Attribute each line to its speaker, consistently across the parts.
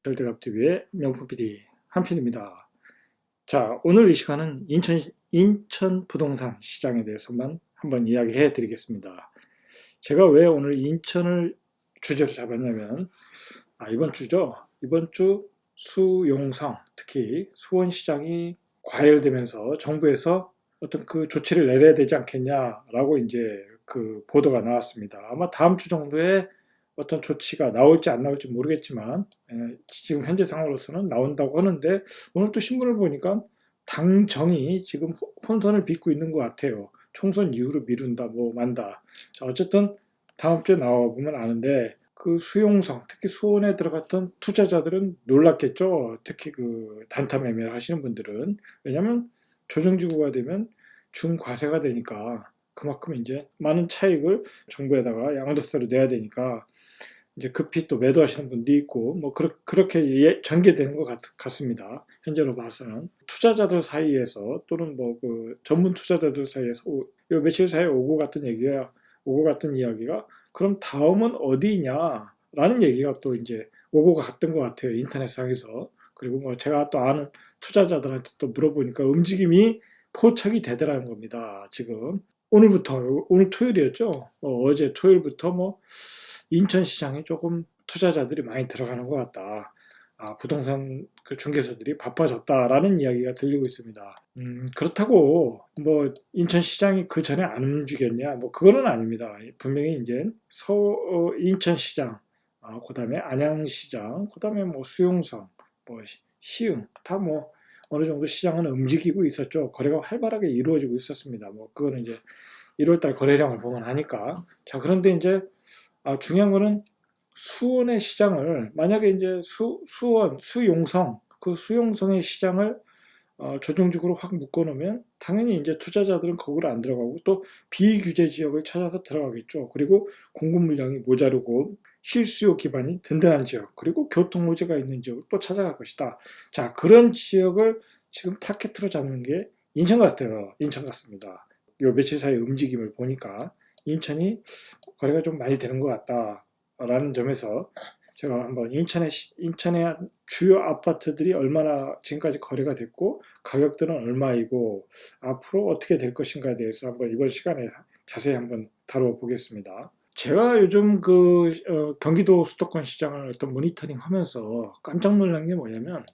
Speaker 1: 절대갑TV의 명품 PD 한PD입니다. 자, 오늘 이 시간은 인천 부동산 시장에 대해서만 한번 이야기해 드리겠습니다. 제가 왜 오늘 인천을 주제로 잡았냐면, 이번 주죠. 이번 주 수용성, 특히 수원시장이 과열되면서 정부에서 어떤 그 조치를 내려야 되지 않겠냐라고 이제 그 보도가 나왔습니다. 아마 다음 주 정도에 어떤 조치가 나올지 안 나올지 모르겠지만 지금 현재 상황으로서는 나온다고 하는데, 오늘 또 신문을 보니까 당정이 지금 혼선을 빚고 있는 것 같아요. 총선 이후로 미룬다 뭐 만다. 자, 어쨌든 다음 주에 나와보면 아는데, 그 수용성, 특히 수원에 들어갔던 투자자들은 놀랐겠죠. 특히 그 단타 매매를 하시는 분들은. 왜냐하면 조정지구가 되면 중과세가 되니까 그만큼 이제 많은 차익을 정부에다가 양도세로 내야 되니까 이제 급히 또 매도하시는 분도 있고, 뭐 그렇게 전개되는 것 같습니다. 현재로 봐서는 투자자들 사이에서 또는 뭐 그 전문 투자자들 사이에서 요 며칠 사이에 오고 갔던 이야기가 그럼 다음은 어디냐라는 얘기가 또 이제 오고 갔던 것 같아요, 인터넷상에서. 그리고 뭐 제가 또 아는 투자자들한테 또 물어보니까 움직임이 포착이 되더라는 겁니다. 지금 오늘부터, 오늘 토요일이었죠. 어제 토요일부터 뭐 인천시장에 조금 투자자들이 많이 들어가는 것 같다. 부동산 그 중개소들이 바빠졌다라는 이야기가 들리고 있습니다. 그렇다고 뭐 인천시장이 그 전에 안 움직였냐? 뭐 그거는 아닙니다. 분명히 이제 인천시장, 그다음에 안양시장, 그다음에 뭐 수용성, 뭐 시흥 다 뭐 어느 정도 시장은 움직이고 있었죠. 거래가 활발하게 이루어지고 있었습니다. 뭐 그거는 이제 1월달 거래량을 보면 하니까. 자, 그런데 이제 중요한 거는 수원의 시장을, 만약에 이제 수원, 수용성, 그 수용성의 시장을 조정적으로 확 묶어놓으면 당연히 이제 투자자들은 거기로 안 들어가고 또 비규제 지역을 찾아서 들어가겠죠. 그리고 공급 물량이 모자르고 실수요 기반이 든든한 지역, 그리고 교통 호재가 있는 지역을 또 찾아갈 것이다. 자, 그런 지역을 지금 타겟으로 잡는 게 인천 같아요. 인천 같습니다. 요 며칠 사이 움직임을 보니까 인천이 거래가 좀 많이 되는 것 같다라는 점에서 제가 한번 인천의 주요 아파트들이 얼마나 지금까지 거래가 됐고 가격들은 얼마이고 앞으로 어떻게 될 것인가에 대해서 한번 이번 시간에 자세히 한번 다뤄보겠습니다. 제가 요즘 경기도 수도권 시장을 어떤 모니터링 하면서 깜짝 놀란 게 뭐냐면,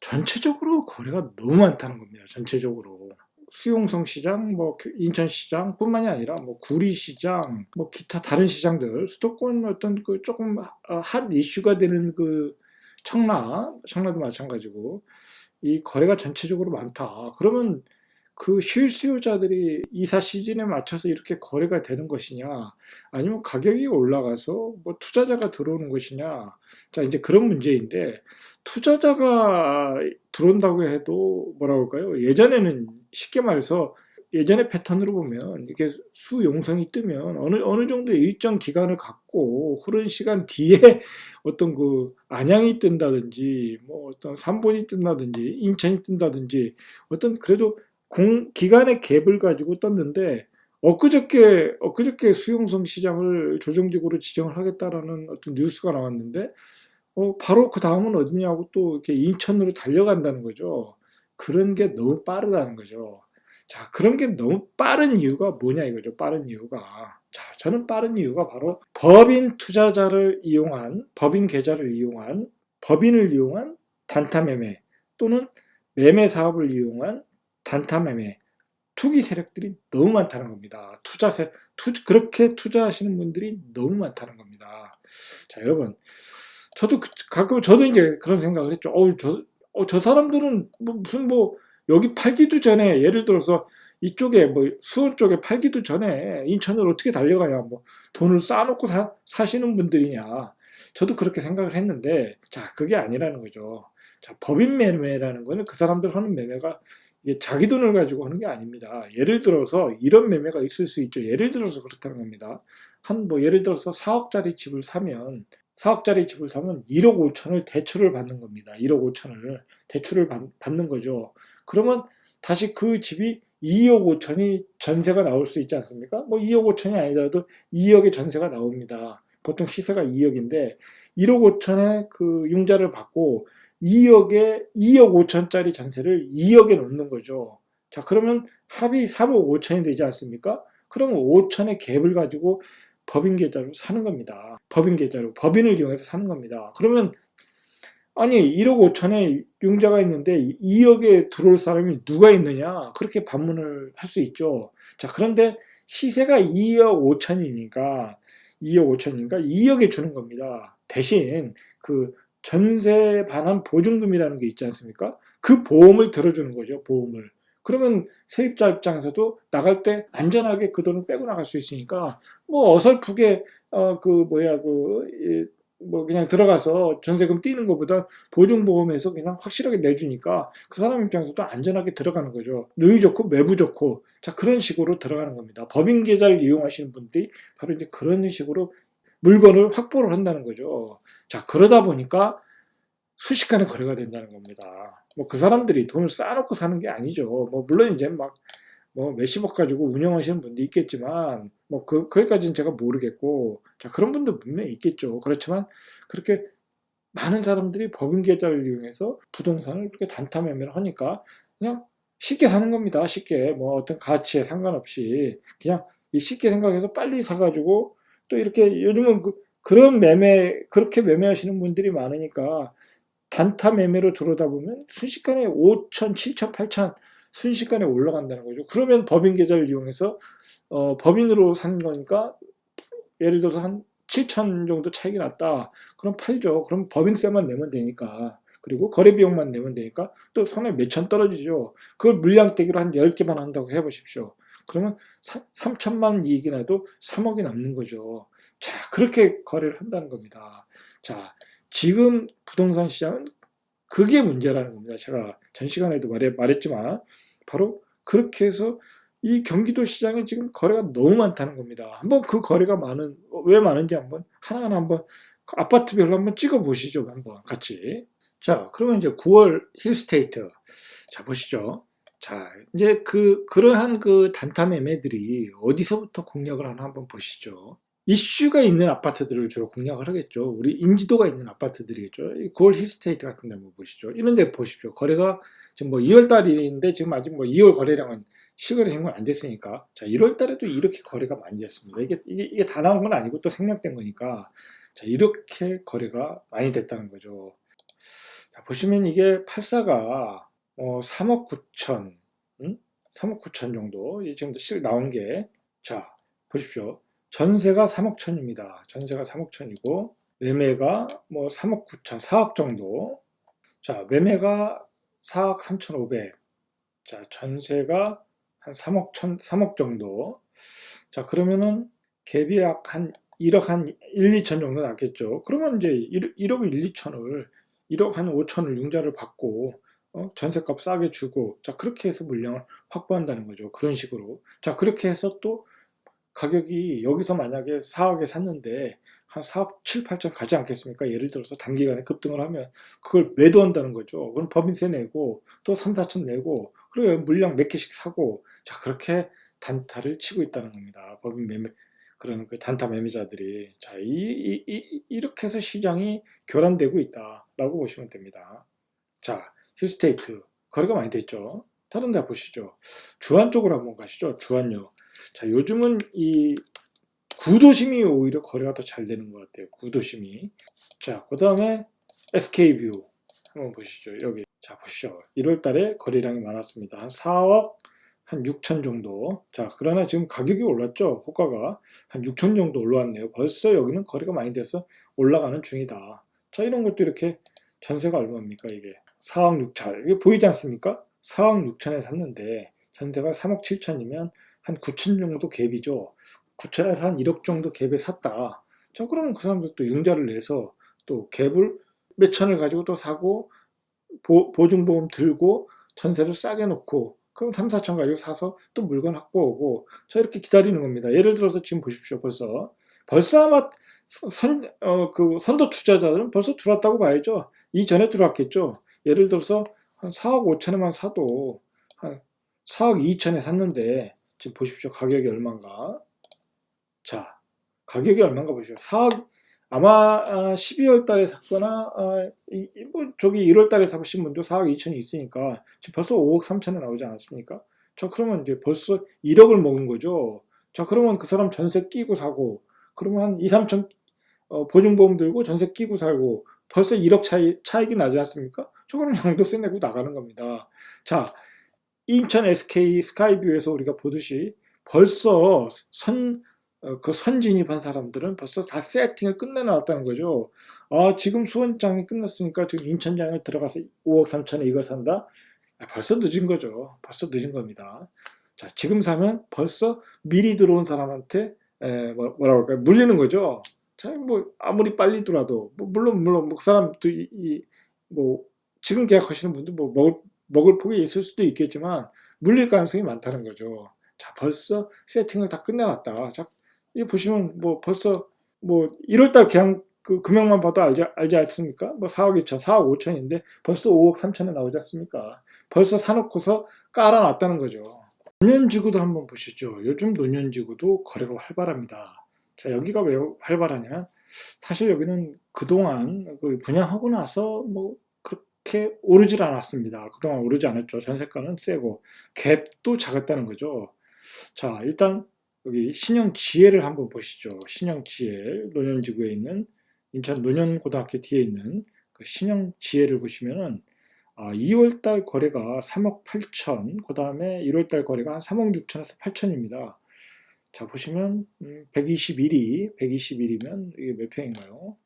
Speaker 1: 전체적으로 거래가 너무 많다는 겁니다. 전체적으로. 수용성 시장, 뭐 인천 시장뿐만이 아니라 뭐 구리 시장, 뭐 기타 다른 시장들, 수도권 어떤 그 조금 핫 이슈가 되는 그 청라도 마찬가지고 이 거래가 전체적으로 많다. 그러면 그 실수요자들이 이사 시즌에 맞춰서 이렇게 거래가 되는 것이냐, 아니면 가격이 올라가서 뭐 투자자가 들어오는 것이냐. 자, 이제 그런 문제인데, 투자자가 들어온다고 해도 뭐라 할까요? 예전에는 쉽게 말해서 예전의 패턴으로 보면 이렇게 수용성이 뜨면 어느 정도 일정 기간을 갖고 흐른 시간 뒤에 어떤 그 안양이 뜬다든지 뭐 어떤 삼본이 뜬다든지 인천이 뜬다든지 어떤 그래도 기간의 갭을 가지고 떴는데, 엊그저께 수용성 시장을 조정적으로 지정을 하겠다라는 어떤 뉴스가 나왔는데, 바로 그 다음은 어디냐고 또 이렇게 인천으로 달려간다는 거죠. 그런 게 너무 빠르다는 거죠. 자, 그런 게 너무 빠른 이유가 뭐냐 이거죠. 빠른 이유가. 자, 저는 빠른 이유가 바로 법인 계좌를 이용한, 법인을 이용한 단타 매매 또는 매매 사업을 이용한 단타 매매, 투기 세력들이 너무 많다는 겁니다. 그렇게 투자하시는 분들이 너무 많다는 겁니다. 자, 여러분, 저도 이제 그런 생각을 했죠. 저 사람들은 무슨 여기 팔기도 전에, 예를 들어서 이쪽에 수원 쪽에 팔기도 전에 인천을 어떻게 달려가냐, 돈을 쌓아놓고 사시는 분들이냐. 저도 그렇게 생각을 했는데, 자, 그게 아니라는 거죠. 자, 법인 매매라는 거는 그 사람들 하는 매매가 이게 자기 돈을 가지고 하는 게 아닙니다. 예를 들어서 이런 매매가 있을 수 있죠. 예를 들어서 그렇다는 겁니다. 예를 들어서 4억짜리 집을 사면 1억 5천을 대출을 받는 겁니다. 1억 5천을 대출을 받는 거죠. 그러면 다시 그 집이 2억 5천이 전세가 나올 수 있지 않습니까? 2억 5천이 아니더라도 2억의 전세가 나옵니다. 보통 시세가 2억인데 1억 5천에 그 융자를 받고 2억 5천짜리 전세를 2억에 놓는 거죠. 자, 그러면 합이 3억 5천이 되지 않습니까? 그러면 5천의 갭을 가지고 법인 계좌로 사는 겁니다. 법인 계좌로, 법인을 이용해서 사는 겁니다. 그러면 아니 1억 5천에 융자가 있는데 2억에 들어올 사람이 누가 있느냐? 그렇게 반문을 할 수 있죠. 자, 그런데 시세가 2억 5천이니까 2억에 주는 겁니다. 대신 그 전세 반환 보증금이라는 게 있지 않습니까? 그 보험을 들어주는 거죠. 보험을. 그러면 세입자 입장에서도 나갈 때 안전하게 그 돈을 빼고 나갈 수 있으니까 뭐 어설프게 뭐 그냥 들어가서 전세금 띄는 것보다 보증보험에서 그냥 확실하게 내주니까 그 사람 입장에서도 안전하게 들어가는 거죠. 누이 좋고 매부 좋고, 자, 그런 식으로 들어가는 겁니다. 법인 계좌를 이용하시는 분들이 바로 이제 그런 식으로 물건을 확보를 한다는 거죠. 자, 그러다 보니까 순식간에 거래가 된다는 겁니다. 뭐 그 사람들이 돈을 쌓아놓고 사는 게 아니죠. 뭐 물론 이제 막 뭐 몇십억 가지고 운영하시는 분도 있겠지만 뭐 거기까지는 제가 모르겠고, 자, 그런 분도 분명히 있겠죠. 그렇지만 그렇게 많은 사람들이 법인 계좌를 이용해서 부동산을 그렇게 단타 매매를 하니까 그냥 쉽게 사는 겁니다. 쉽게 뭐 어떤 가치에 상관없이 그냥 쉽게 생각해서 빨리 사가지고, 또 이렇게 요즘은 그런 그렇게 매매하시는 분들이 많으니까 단타 매매로 들어오다 보면 순식간에 5천, 7천, 8천 순식간에 올라간다는 거죠. 그러면 법인 계좌를 이용해서 법인으로 산 거니까 예를 들어서 한 7천 정도 차익이 났다. 그럼 팔죠. 그럼 법인세만 내면 되니까. 그리고 거래 비용만 내면 되니까 또 손에 몇천 떨어지죠. 그걸 물량대기로 한 10개만 한다고 해보십시오. 그러면 3천만 이익이 나도 3억이 남는 거죠. 자, 그렇게 거래를 한다는 겁니다. 자, 지금 부동산 시장은 그게 문제라는 겁니다. 제가 전 시간에도 말했지만 바로 그렇게 해서 이 경기도 시장에 지금 거래가 너무 많다는 겁니다. 한번 그 거래가 왜 많은지 한번 하나하나 한번 아파트별로 한번 찍어 보시죠. 한번 같이. 자, 그러면 이제 9월 힐스테이트. 자, 보시죠. 자, 이제 그러한 그 단타 매매들이 어디서부터 공략을 하나 한번 보시죠. 이슈가 있는 아파트들을 주로 공략을 하겠죠. 우리 인지도가 있는 아파트들이겠죠. 9월 힐스테이트 같은 데 한번 보시죠. 이런 데 보십시오. 거래가 지금 뭐 2월 달인데 지금 아직 뭐 2월 거래량은 실거래 행보는 안 됐으니까. 자, 1월 달에도 이렇게 거래가 많이 됐습니다. 이게 다 나온 건 아니고 또 생략된 거니까. 자, 이렇게 거래가 많이 됐다는 거죠. 자, 보시면 이게 84가 3억 9천, 3억 9천 정도. 지금 실 나온 게. 자, 보십시오. 전세가 3억 천입니다. 전세가 3억 천이고, 매매가 뭐 3억 9천, 4억 정도. 자, 매매가 4억 3,500. 자, 전세가 한 3억 정도. 자, 그러면은 갭이 약 한 1억 한 1, 2천 정도 났겠죠. 그러면 이제 1억 1, 2천을, 1억 한 5천을 융자를 받고, 전세값 싸게 주고, 자, 그렇게 해서 물량을 확보한다는 거죠. 그런 식으로. 자, 그렇게 해서 또 가격이 여기서 만약에 4억에 샀는데 한 4억 7, 8천 가지 않겠습니까? 예를 들어서 단기간에 급등을 하면 그걸 매도한다는 거죠. 그럼 법인세 내고 또 3, 4천 내고, 그리고 물량 몇 개씩 사고, 자, 그렇게 단타를 치고 있다는 겁니다. 법인 매매, 그런 그 단타 매매자들이. 자, 이렇게 해서 시장이 교란되고 있다라고 보시면 됩니다. 자, 힐스테이트 거래가 많이 됐죠. 다른 데 보시죠. 주안 쪽으로 한번 가시죠. 주안요. 자, 요즘은 이 구도심이 오히려 거래가 더 잘 되는 것 같아요. 구도심이. 자, 그 다음에 SK뷰 한번 보시죠. 여기. 자, 보시죠. 1월 달에 거래량이 많았습니다. 한 4억 한 6천 정도. 자, 그러나 지금 가격이 올랐죠. 호가가 한 6천 정도 올라왔네요. 벌써 여기는 거래가 많이 돼서 올라가는 중이다. 자, 이런 것도 이렇게 전세가 얼마입니까, 이게? 4억 6천. 이게 보이지 않습니까? 4억 6천에 샀는데 전세가 3억 7천이면 한 9천 정도 갭이죠. 9천에서 한 1억 정도 갭에 샀다. 자, 그러면 그 사람들도 융자를 내서 또 갭을 몇 천을 가지고 또 사고, 보증보험 들고 전세를 싸게 놓고, 그럼 3, 4천 가지고 사서 또 물건 확보하고, 자, 이렇게 기다리는 겁니다. 예를 들어서 지금 보십시오. 벌써 아마 선도 투자자들은 벌써 들어왔다고 봐야죠. 이전에 들어왔겠죠. 예를 들어서 한 4억 5천에만 사도 한 4억 2천에 샀는데 지금 보십시오. 가격이 얼마인가. 자, 가격이 얼마인가 보십시오. 아마 12월 달에 샀거나 뭐 저기 1월 달에 사신 분도 4억 2천이 있으니까 지금 벌써 5억 3천에 나오지 않았습니까? 자, 그러면 이제 벌써 1억을 먹은 거죠. 자, 그러면 그 사람 전세 끼고 사고, 그러면 한 2, 3천 보증보험 들고 전세 끼고 살고 벌써 1억 차익이 나지 않습니까? 저거는 양도세 내고 나가는 겁니다. 자, 인천 SK 스카이뷰에서 우리가 보듯이 벌써 그 선진입한 사람들은 벌써 다 세팅을 끝내놨다는 거죠. 아, 지금 수원장이 끝났으니까 지금 인천장을 들어가서 5억 3천에 이걸 산다? 아, 벌써 늦은 거죠. 벌써 늦은 겁니다. 자, 지금 사면 벌써 미리 들어온 사람한테 뭐라 그럴까요? 물리는 거죠. 자, 뭐 아무리 빨리 들어와도 물론 뭐 그 사람도 뭐 지금 계약하시는 분도 뭐 먹을 폭이 있을 수도 있겠지만 물릴 가능성이 많다는 거죠. 자, 벌써 세팅을 다 끝내놨다. 자, 이 보시면 뭐 벌써 뭐 1월달 계약 그 금액만 봐도 알지 않습니까? 뭐 4억 2천, 4억 5천인데 벌써 5억 3천에 나오지 않습니까? 벌써 사놓고서 깔아놨다는 거죠. 노년지구도 한번 보시죠. 요즘 노년지구도 거래가 활발합니다. 자, 여기가 왜 활발하냐면 사실 여기는 그동안 그 분양하고 나서 뭐 그렇게 오르질 않았습니다. 그동안 오르지 않았죠. 전세가는 세고 갭도 작았다는 거죠. 자, 일단 여기 신영지혜를 한번 보시죠. 신영지혜 노년지구에 있는 인천 노년고등학교 뒤에 있는 그 신영지혜를 보시면은 2월달 거래가 3억 8천, 그 다음에 1월달 거래가 한 3억 6천에서 8천입니다. 자, 보시면 121이면 이게 몇 평인가요?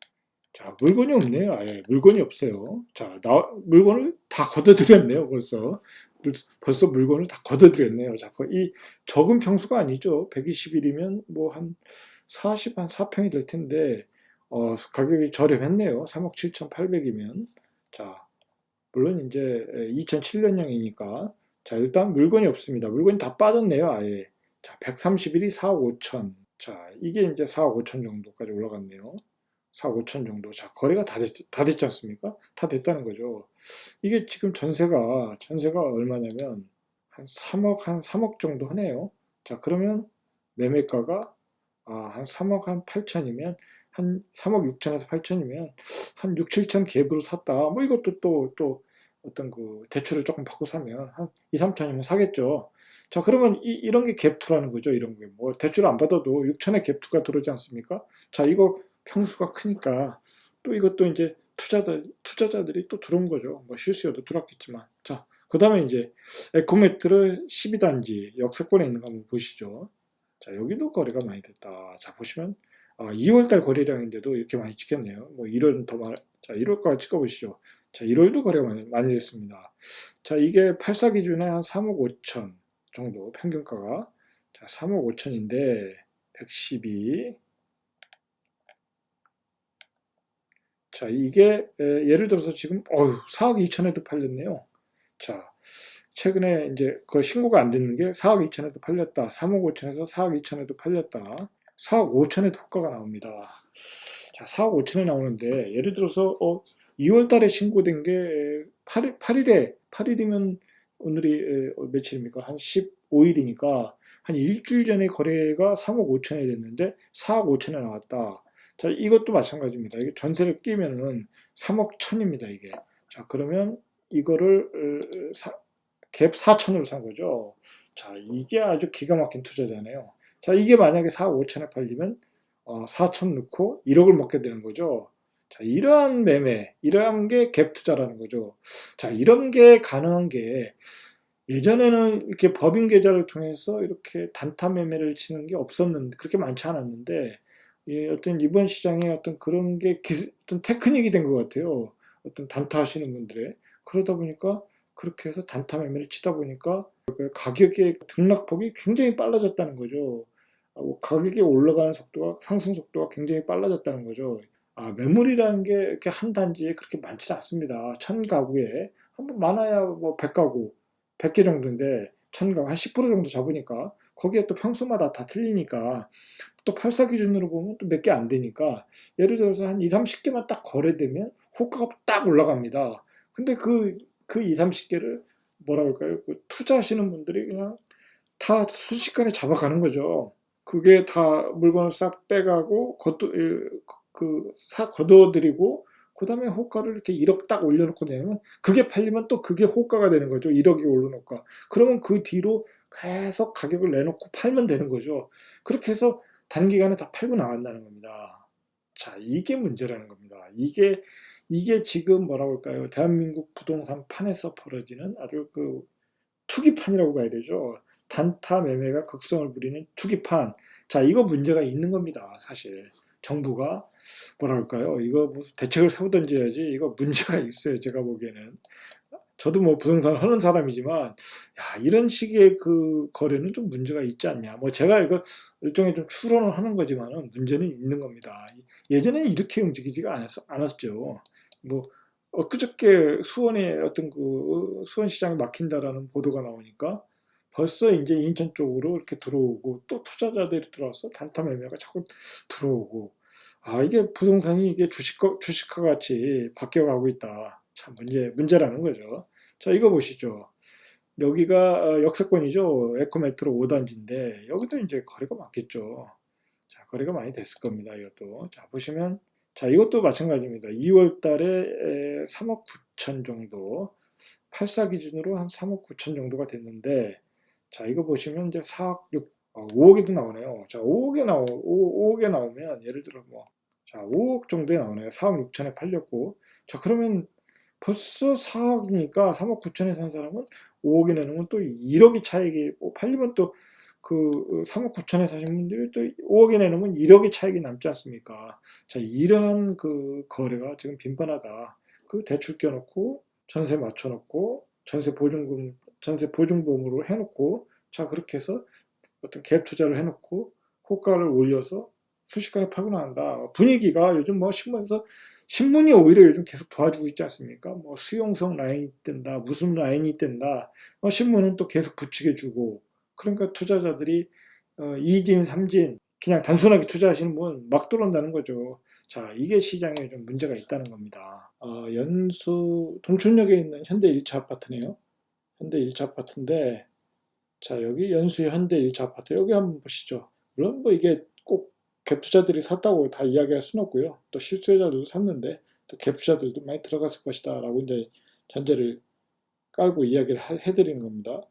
Speaker 1: 자, 물건이 없네요. 아예 물건이 없어요. 자, 물건을 다 걷어들였네요. 벌써 물건을 다 걷어들였네요. 자, 이 적은 평수가 아니죠. 121이면 뭐 한 40, 한 4평이 될 텐데 가격이 저렴했네요. 3억 7천8백이면 자, 물론 이제 2007년형이니까 자, 일단 물건이 없습니다. 물건이 다 빠졌네요. 아예. 자, 131이 4억 5천. 자, 이게 이제 4억 5천 정도까지 올라갔네요. 4억 5천 정도. 자, 거래가 다 됐지 않습니까? 다 됐다는 거죠. 이게 지금 전세가 얼마냐면 한 3억 정도 하네요. 자, 그러면 매매가가 한 3억 한 8천이면 한 3억 6천에서 8천이면 한 6, 7천 갭으로 샀다. 뭐 이것도 또 어떤 그 대출을 조금 받고 사면 한 2, 3천이면 사겠죠. 자, 그러면 이런 게 갭투라는 거죠. 이런 게 뭐 대출 안 받아도 6천에 갭투가 들어오지 않습니까? 자, 이거 평수가 크니까 또 이것도 이제 투자자들이 또 들어온 거죠. 뭐 실수요도 들어왔겠지만. 자, 그 다음에 이제 에코메트르 12단지 역세권에 있는 거 한번 보시죠. 자, 여기도 거래가 많이 됐다. 자, 보시면 2월달 거래량인데도 이렇게 많이 찍혔네요. 뭐 1월은 더 많아. 자, 1월까지 찍어보시죠. 자, 1월도 거래가 많이 됐습니다. 자, 이게 84 기준에 한 3억 5천 정도 평균가가. 자, 3억 5천인데 112. 자, 이게 예를 들어서 지금 4억 2천에도 팔렸네요. 자, 최근에 이제 그 신고가 안 됐는 게 4억 2천에도 팔렸다. 3억 5천에서 4억 2천에도 팔렸다. 4억 5천에도 호가가 나옵니다. 자, 4억 5천에 나오는데 예를 들어서 2월 달에 신고된 게 8일이면 오늘이 며칠입니까? 한 15일이니까 한 일주일 전에 거래가 3억 5천에 됐는데 4억 5천에 나왔다. 자, 이것도 마찬가지입니다. 이게 전세를 끼면은 3억 천입니다, 이게. 자, 그러면 이거를 갭 4천으로 산 거죠. 자, 이게 아주 기가 막힌 투자잖아요. 자, 이게 만약에 4억 5천에 팔리면 4천 넣고 1억을 먹게 되는 거죠. 자, 이러한 매매, 이러한 게 갭 투자라는 거죠. 자, 이런 게 가능한 게 예전에는 이렇게 법인 계좌를 통해서 이렇게 단타 매매를 치는 게 없었는데 그렇게 많지 않았는데 어떤 이번 시장에 어떤 그런 게 어떤 테크닉이 된 것 같아요. 어떤 단타 하시는 분들의 그러다 보니까 그렇게 해서 단타 매매를 치다 보니까 가격의 등락폭이 굉장히 빨라졌다는 거죠. 가격이 올라가는 속도가 상승 속도가 굉장히 빨라졌다는 거죠. 매물이라는 게 이렇게 한 단지에 그렇게 많지 않습니다. 1000가구에 한번 많아야 뭐 100가구, 100개 정도인데 1000가구 한 10% 정도 잡으니까 거기에 또 평수마다 다 틀리니까 또 84 기준으로 보면 또 몇 개 안 되니까 예를 들어서 한 2, 30개만 딱 거래되면 호가가 딱 올라갑니다. 근데 그 2, 30개를 뭐라 그럴까요? 그 투자하시는 분들이 그냥 다 순식간에 잡아가는 거죠. 그게 다 물건을 싹 빼가고 거둬들이고 그 다음에 호가를 이렇게 1억 딱 올려놓고 내면 그게 팔리면 또 그게 호가가 되는 거죠. 1억이 올라놓고. 그러면 그 뒤로 계속 가격을 내놓고 팔면 되는 거죠. 그렇게 해서 단기간에 다 팔고 나간다는 겁니다. 자, 이게 문제라는 겁니다. 이게 지금 뭐라고 할까요? 대한민국 부동산 판에서 벌어지는 아주 투기판이라고 봐야 되죠. 단타 매매가 극성을 부리는 투기판. 자, 이거 문제가 있는 겁니다. 사실. 정부가 뭐라 할까요? 이거 무슨 대책을 세우든지 해야지. 이거 문제가 있어요. 제가 보기에는. 저도 뭐 부동산을 하는 사람이지만, 야, 이런 식의 거래는 좀 문제가 있지 않냐. 뭐 제가 이거 일종의 좀 추론을 하는 거지만은 문제는 있는 겁니다. 예전에 이렇게 움직이지가 않았죠. 뭐, 엊그저께 수원에 수원 시장이 막힌다라는 보도가 나오니까 벌써 이제 인천 쪽으로 이렇게 들어오고 또 투자자들이 들어와서 단타 매매가 자꾸 들어오고 이게 부동산이 이게 주식과 같이 바뀌어가고 있다. 참 문제라는 거죠. 자, 이거 보시죠. 여기가 역세권이죠. 에코메트로 5단지인데 여기도 이제 거래가 많겠죠. 자, 거래가 많이 됐을 겁니다. 이것도. 자, 보시면 자, 이것도 마찬가지입니다. 2월 달에 3억 9천 정도 84 기준으로 한 3억 9천 정도가 됐는데 자, 이거 보시면 이제 4억 5억에도 나오네요. 자, 5억에 나오면 예를 들어 자, 5억 정도에 나오네요. 4억 6천에 팔렸고 자, 그러면 벌써 4억이니까 3억 9천에 산 사람은 5억에 내놓으면 또 1억이 차익이 팔리면 또 3억 9천에 사신 분들이 또 5억에 내놓으면 1억의 차익이 남지 않습니까? 자, 이러한 거래가 지금 빈번하다. 대출 껴놓고 전세 맞춰놓고 전세 보증금으로 해놓고 자, 그렇게 해서 어떤 갭 투자를 해놓고 호가를 올려서 순식간에 팔고 나간다. 분위기가 요즘 뭐 신문이 오히려 요즘 계속 도와주고 있지 않습니까? 뭐 수용성 라인이 뜬다, 무슨 라인이 뜬다. 신문은 또 계속 부추겨주고. 그러니까 투자자들이 2진, 3진 그냥 단순하게 투자하시는 분 막 들어온다는 거죠. 자, 이게 시장에 좀 문제가 있다는 겁니다. 연수 동춘역에 있는 현대 1차 아파트네요. 현대 1차 아파트인데 자, 여기 연수 현대 1차 아파트 여기 한번 보시죠. 물론 뭐 이게 꼭 갭투자들이 샀다고 다 이야기할 수는 없고요. 또 실수요자들도 샀는데 또 갭투자들도 많이 들어갔을 것이다 라고 이제 전제를 깔고 이야기를 해드리는 겁니다.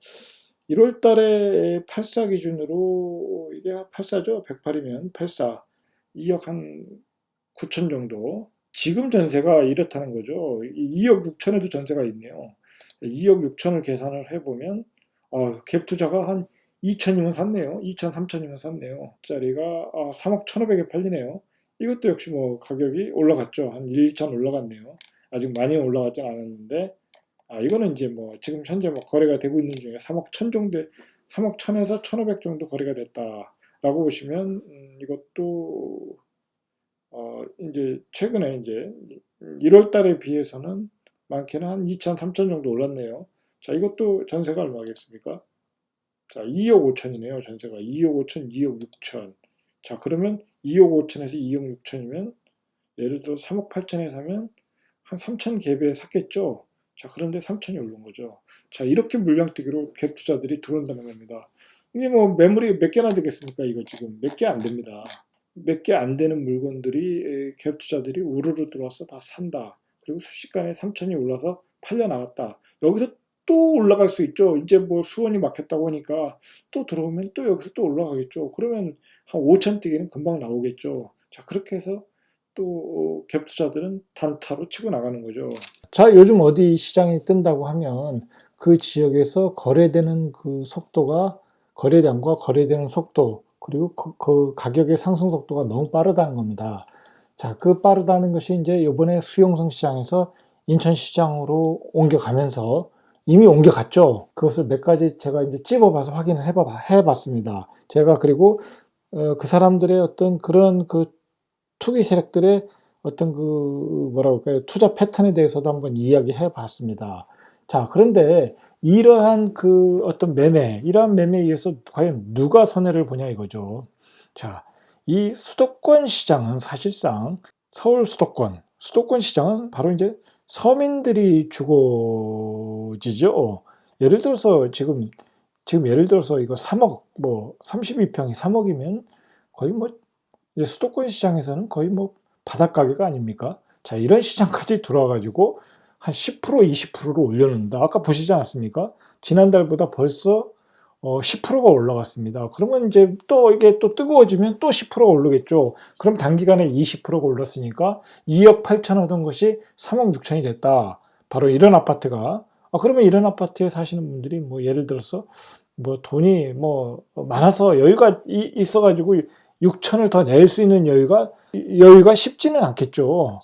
Speaker 1: 1월 달에 84 기준으로 이게 84죠. 108이면 84 2억 한 9천 정도. 지금 전세가 이렇다는 거죠. 2억 6천에도 전세가 있네요. 2억 6천을 계산을 해보면 갭 투자가 한 2천이면 샀네요. 2천, 3천이면 샀네요. 짜리가 3억 1,500에 팔리네요. 이것도 역시 뭐 가격이 올라갔죠. 한 1, 2천 올라갔네요. 아직 많이 올라가지 않았는데 이거는 이제 뭐 지금 현재 뭐 거래가 되고 있는 중에 3억 1천 정도, 3억 1천에서 1,500 정도 거래가 됐다라고 보시면 이것도 이제 최근에 이제 1월 달에 비해서는 많게는 한 2천, 3천 정도 올랐네요. 자, 이것도 전세가 얼마겠습니까? 자, 2억 5천이네요. 전세가 2억 5천, 2억 6천. 자, 그러면 2억 5천에서 2억 6천이면 예를 들어 3억 8천에 사면 한 3천 갭에 샀겠죠. 자, 그런데 3천이 오른 거죠. 자, 이렇게 물량뜨기로 갭 투자들이 들어온다는 겁니다. 이게 뭐 매물이 몇 개나 되겠습니까? 이거 지금 몇 개 안 됩니다. 몇 개 안 되는 물건들이 갭 투자들이 우르르 들어와서 다 산다. 그리고 순식간에 3천이 올라서 팔려 나갔다. 여기서 또 올라갈 수 있죠. 이제 뭐 수원이 막혔다고 하니까 또 들어오면 또 여기서 또 올라가겠죠. 그러면 한 5천 뛰기는 금방 나오겠죠. 자, 그렇게 해서 또 갭 투자들은 단타로 치고 나가는 거죠. 자, 요즘 어디 시장이 뜬다고 하면 그 지역에서 거래되는 속도가 거래량과 거래되는 속도 그리고 그 가격의 상승 속도가 너무 빠르다는 겁니다. 자, 빠르다는 것이 이제 이번에 수용성 시장에서 인천 시장으로 옮겨가면서 이미 옮겨갔죠. 그것을 몇 가지 제가 이제 찝어봐서 확인을 해봤습니다. 제가 그리고 그 사람들의 어떤 그런 투기 세력들의 어떤 뭐라 그럴까요? 투자 패턴에 대해서도 한번 이야기해 봤습니다. 자, 그런데 이러한 어떤 이러한 매매에 의해서 과연 누가 손해를 보냐 이거죠. 자, 이 수도권 시장은 사실상 서울 수도권 시장은 바로 이제 서민들이 주거지죠. 예를 들어서 지금 예를 들어서 이거 3억, 32평이 3억이면 거의 뭐 수도권 시장에서는 거의 뭐 바닥가격 아닙니까? 자, 이런 시장까지 들어와가지고 한 10%, 20%를 올려놓는다. 아까 보시지 않았습니까? 지난달보다 벌써 10%가 올라갔습니다. 그러면 이제 또 이게 또 뜨거워지면 또 10%가 오르겠죠. 그럼 단기간에 20%가 올랐으니까 2억 8천 하던 것이 3억 6천이 됐다. 바로 이런 아파트가. 그러면 이런 아파트에 사시는 분들이 뭐 예를 들어서 뭐 돈이 뭐 많아서 여유가 있어가지고 6천을 더 낼 수 있는 여유가 쉽지는 않겠죠.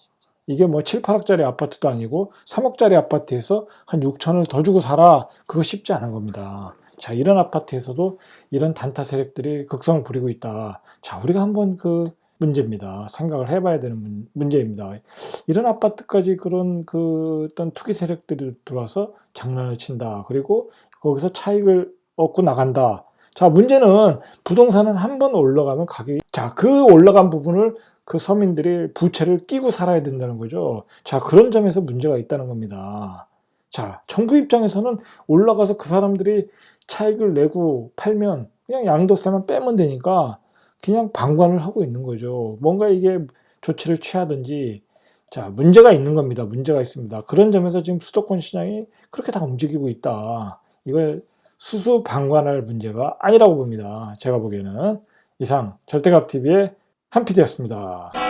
Speaker 1: 이게 뭐 7, 8억짜리 아파트도 아니고 3억짜리 아파트에서 한 6천을 더 주고 살아. 그거 쉽지 않은 겁니다. 자, 이런 아파트에서도 이런 단타 세력들이 극성을 부리고 있다. 자, 우리가 한번 그 문제입니다. 생각을 해봐야 되는 문제입니다. 이런 아파트까지 그런 그 어떤 투기 세력들이 들어와서 장난을 친다. 그리고 거기서 차익을 얻고 나간다. 자, 문제는 부동산은 한 번 올라가면 가격이, 자, 그 올라간 부분을 그 서민들이 부채를 끼고 살아야 된다는 거죠. 자, 그런 점에서 문제가 있다는 겁니다. 자, 정부 입장에서는 올라가서 그 사람들이 차익을 내고 팔면 그냥 양도세만 빼면 되니까 그냥 방관을 하고 있는 거죠. 뭔가 이게 조치를 취하든지, 자, 문제가 있는 겁니다. 문제가 있습니다. 그런 점에서 지금 수도권 시장이 그렇게 다 움직이고 있다. 이걸 수수방관할 문제가 아니라고 봅니다. 제가 보기에는. 이상 절대갑TV의 한PD였습니다.